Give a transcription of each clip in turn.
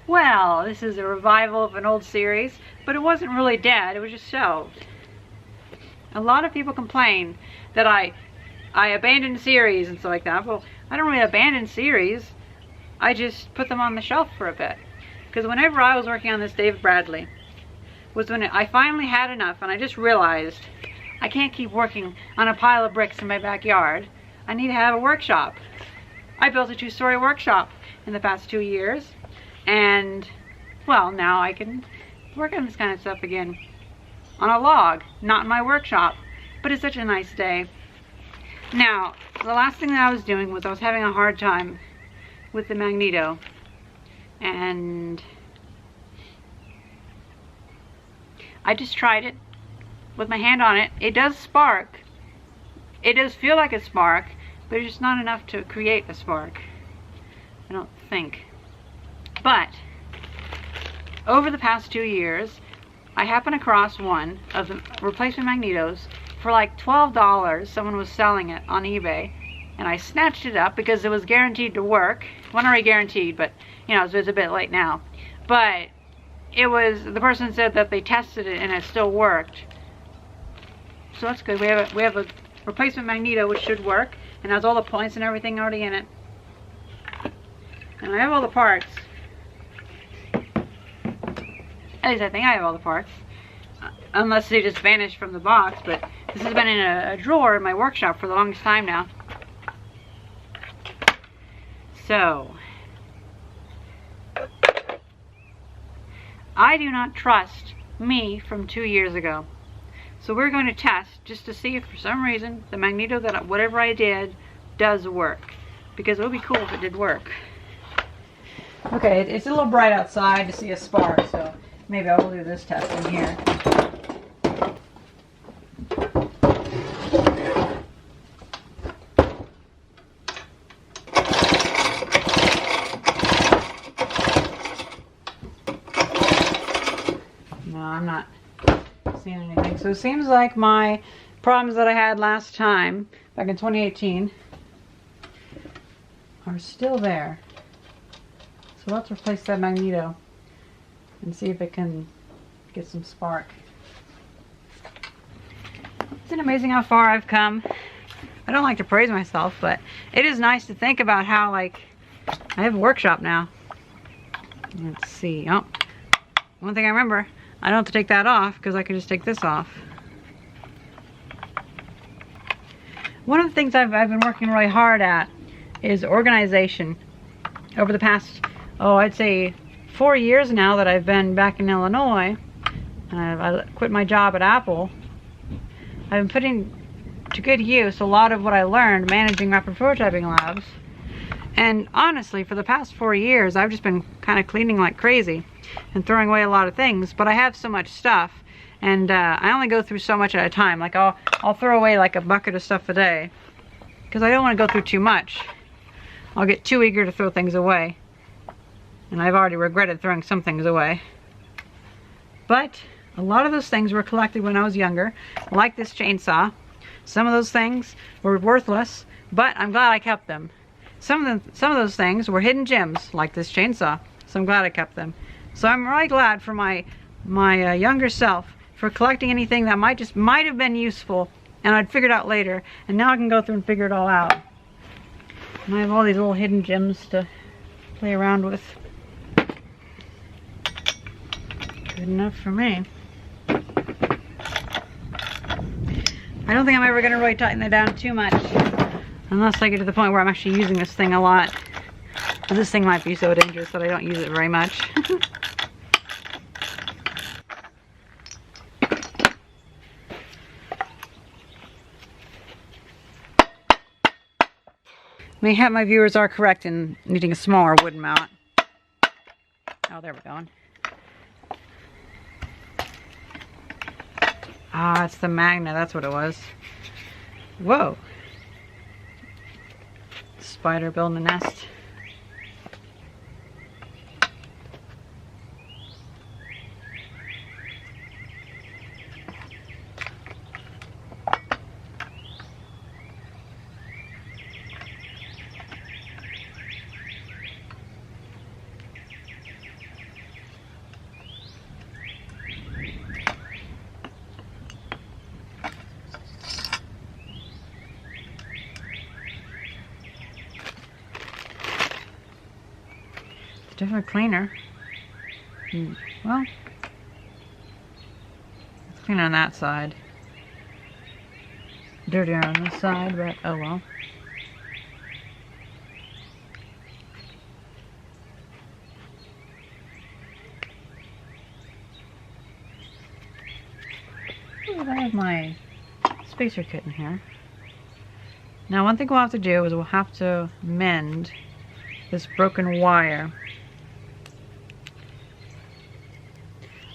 Well, this is a revival of an old series, but it wasn't really dead, it was just shelved. A lot of people complain that I abandoned series and stuff like that. Well, I don't really abandon series. I just put them on the shelf for a bit. Because whenever I was working on this David Bradley, was when I finally had enough and I just realized I can't keep working on a pile of bricks in my backyard. I need to have a workshop. I built a 2-story workshop in the past 2 years. And, well, now I can work on this kind of stuff again. On a log, not in my workshop. But it's such a nice day. Now, the last thing that I was doing was I was having a hard time with the Magneto. And I just tried it with my hand on it. It does spark. It does feel like a spark, but it's just not enough to create a spark, I don't think. But over the past 2 years, I happened across one of the replacement Magnetos for like $12. Someone was selling it on eBay, and I snatched it up because it was guaranteed to work. Well, not guaranteed, but you know, it's a bit late now. But it was, the person said that they tested it and it still worked. So that's good. We have a replacement Magneto which should work and has all the points and everything already in it. And I have all the parts. At least I think I have all the parts. Unless they just vanished from the box, but this has been in a drawer in my workshop for the longest time now. So, I do not trust me from 2 years ago. So we're going to test just to see if for some reason the Magneto, that whatever I did, does work. Because it would be cool if it did work. Okay, it's a little bright outside to see a spark, so maybe I will do this test in here. No, I'm not seeing anything. So it seems like my problems that I had last time, back in 2018, are still there. So let's replace that Magneto and see if it can get some spark. Isn't it amazing how far I've come? I don't like to praise myself, but it is nice to think about how, like, I have a workshop now. Let's see. Oh, one thing I remember, I don't have to take that off because I can just take this off. One of the things I've been working really hard at is organization. Over the past, I'd say 4 years now that I've been back in Illinois, and I quit my job at Apple, I've been putting to good use a lot of what I learned managing rapid prototyping labs. And honestly, for the past 4 years, I've just been kind of cleaning like crazy and throwing away a lot of things, but I have so much stuff, and I only go through so much at a time. Like I'll throw away like a bucket of stuff a day because I don't want to go through too much. I'll get too eager to throw things away, and I've already regretted throwing some things away. But a lot of those things were collected when I was younger, like this chainsaw. Some of those things were worthless, but I'm glad I kept them. Some of those things were hidden gems, like this chainsaw, so I'm glad I kept them. So I'm really glad for my younger self for collecting anything that might have been useful, and I'd figure it out later, and now I can go through and figure it all out. And I have all these little hidden gems to play around with. Good enough for me. I don't think I'm ever going to really tighten that down too much, unless I get to the point where I'm actually using this thing a lot. But this thing might be so dangerous that I don't use it very much. Mayhap my viewers are correct in needing a smaller wooden mount. Oh, there we're going. Ah, it's the Magna, that's what it was. Whoa. Spider building a nest. Definitely cleaner. Well, it's clean on that side. Dirtier on this side, but oh well. Ooh, I have my spacer kit in here. Now one thing we'll have to do is we'll have to mend this broken wire.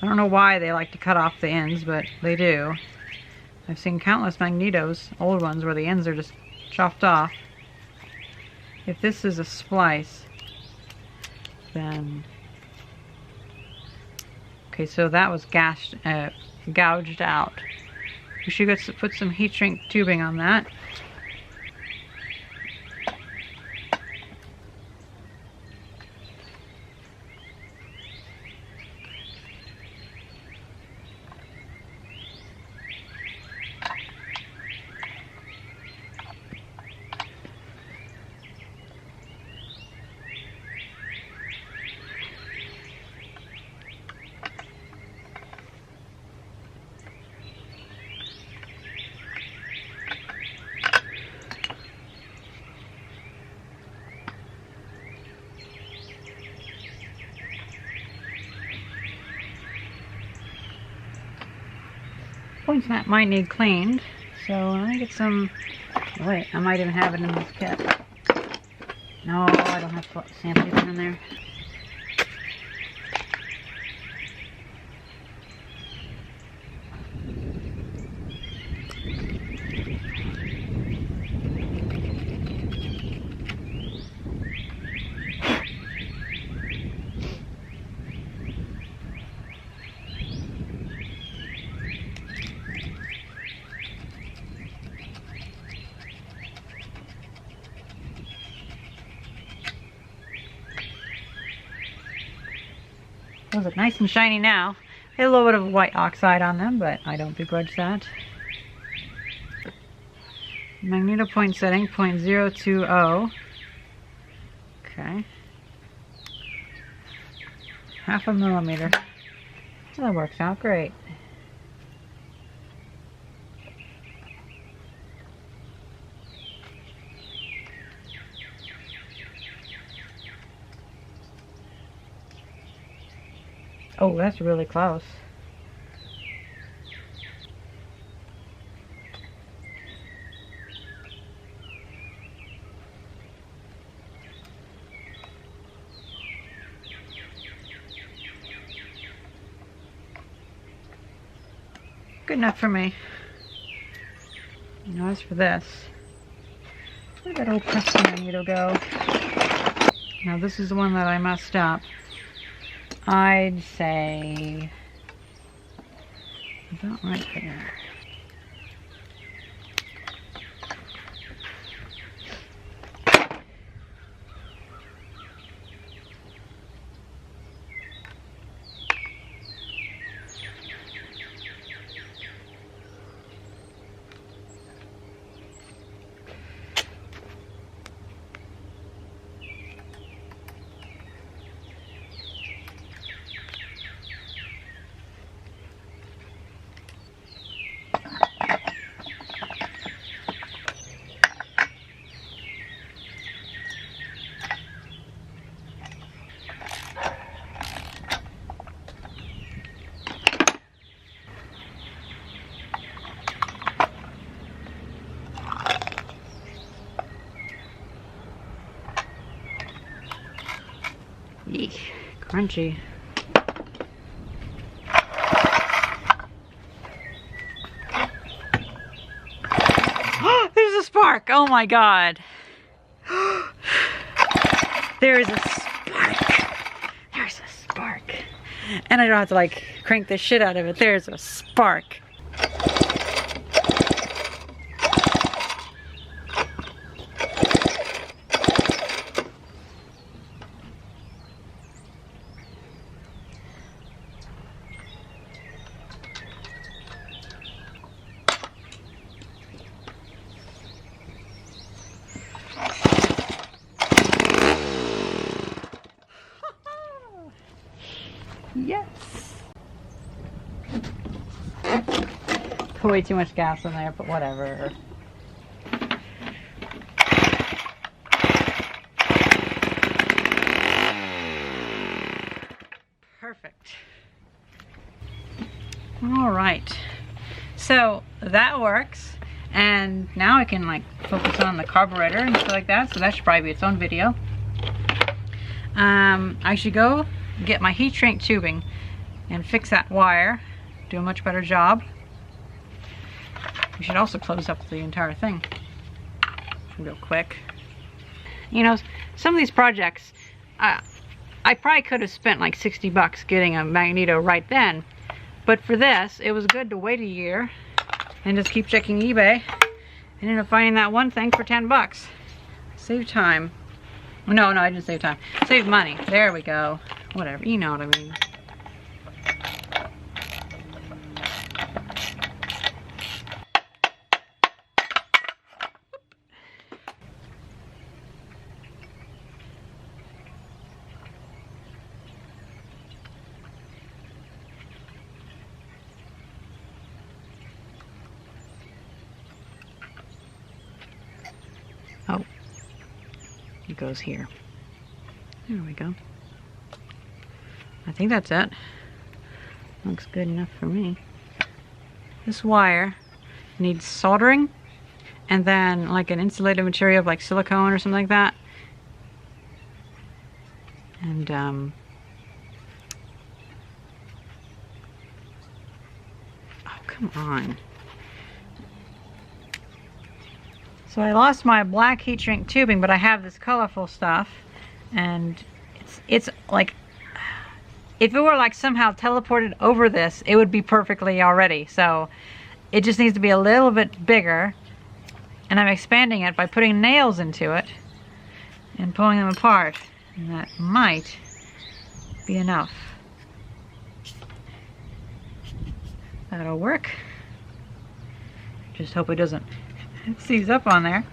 I don't know why they like to cut off the ends, but they do. I've seen countless Magnetos, old ones, where the ends are just chopped off. If this is a splice, then... Okay, so that was gouged out. We should put some heat shrink tubing on that. Points that might need cleaned, so let me get some. Wait, I might even have it in this kit. No, I don't have sandpaper in there. Those look nice and shiny now. They have a little bit of white oxide on them, but I don't begrudge that. Magneto point setting, 0.020. Okay. 0.5 millimeter. So that works out great. Oh, that's really close. Good enough for me. Now as for this, where'd that old custom Magneto go? Now this is the one that I messed up. I'd say about right there. Eek, crunchy. There's a spark! Oh my god. There is a spark. There's a spark. And I don't have to like crank the shit out of it. There's a spark. way too much gas in there, but whatever. Perfect. All right. So that works. And now I can like focus on the carburetor and stuff like that. So that should probably be its own video. I should go get my heat shrink tubing and fix that wire. Do a much better job. We should also close up the entire thing real quick. You know, some of these projects, I probably could have spent like 60 bucks getting a Magneto right then. But for this, it was good to wait a year and just keep checking eBay. And end up finding that one thing for 10 bucks. Save time. No, I didn't save time. Save money. There we go. Whatever, you know what I mean. Oh, it goes here. There we go. I think that's it. Looks good enough for me. This wire needs soldering and then like an insulated material like silicone or something like that. And oh, come on. So I lost my black heat shrink tubing, but I have this colorful stuff, and it's like, if it were like somehow teleported over this, it would be perfectly already. So it just needs to be a little bit bigger, and I'm expanding it by putting nails into it and pulling them apart, and that might be enough. That'll work. Just hope it doesn't seize up on there.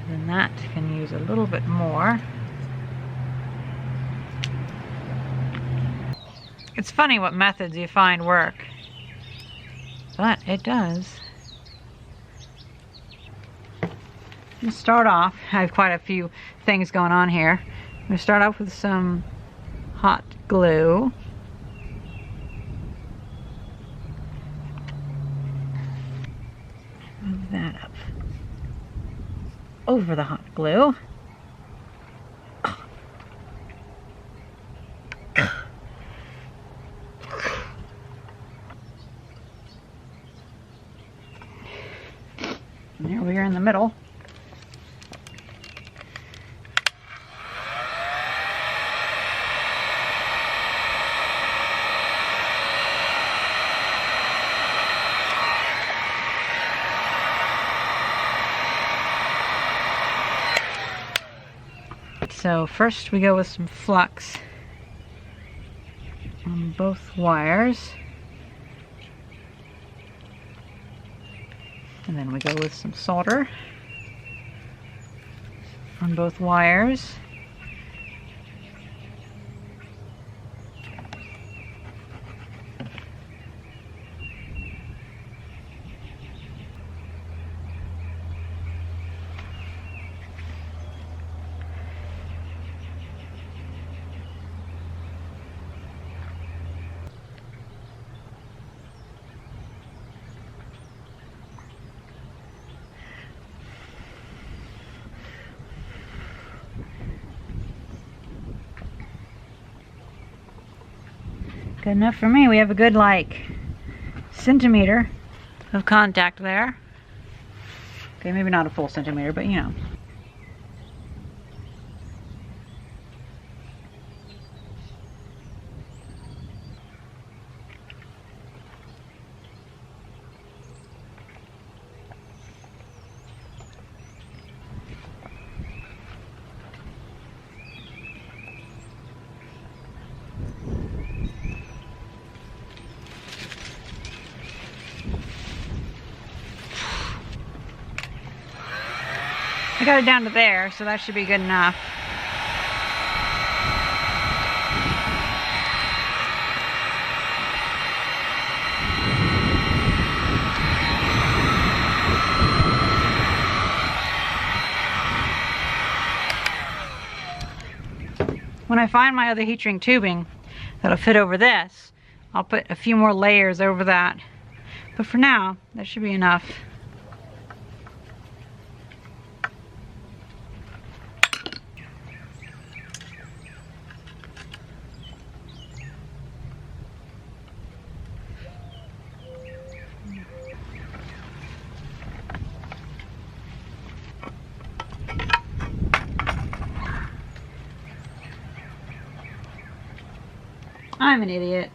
Then that can use a little bit more. It's funny what methods you find work, but it does. Let's start off. I have quite a few things going on here. I'm going to start off with some hot glue. Move that up over the hot glue. And there we are in the middle. So first we go with some flux on both wires. And then we go with some solder on both wires. Good enough for me. We have a good like centimeter of contact there. Okay, maybe not a full centimeter, but you know. I got it down to there, so that should be good enough. When I find my other heat shrink tubing that'll fit over this, I'll put a few more layers over that. But for now, that should be enough. I'm an idiot.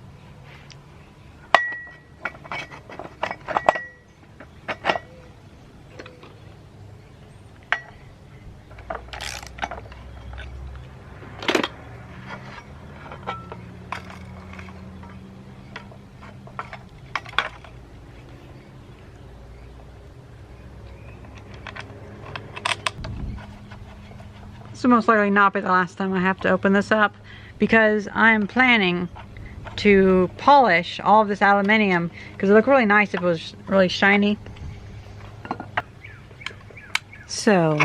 This will most likely not be the last time I have to open this up, because I'm planning to polish all of this aluminium, because it would look really nice if it was really shiny. So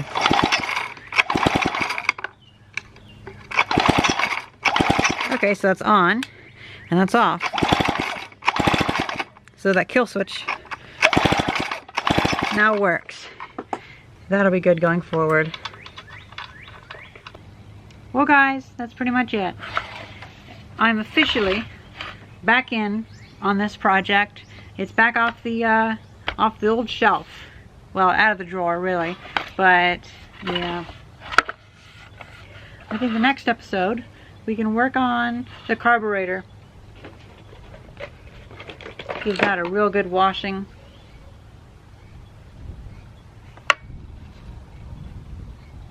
okay, so that's on and that's off. So that kill switch now works. That'll be good going forward. Well guys, that's pretty much it. I'm officially back in on this project. It's back off the old shelf. Well, out of the drawer really, but yeah. I think the next episode we can work on the carburetor. Give that a real good washing.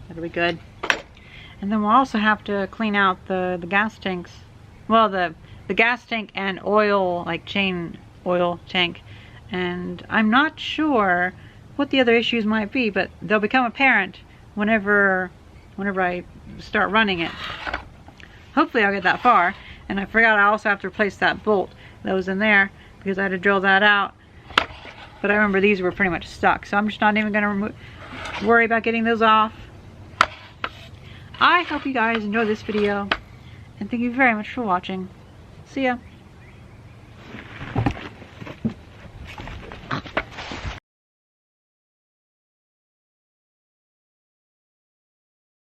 That'll be good. And then we'll also have to clean out the gas tanks. Well, the gas tank and oil, like chain oil tank. And I'm not sure what the other issues might be, but they'll become apparent whenever I start running it. Hopefully I'll get that far. And I forgot I also have to replace that bolt that was in there, because I had to drill that out. But I remember these were pretty much stuck, so I'm just not even going to worry about getting those off. I hope you guys enjoyed this video, and thank you very much for watching. See ya.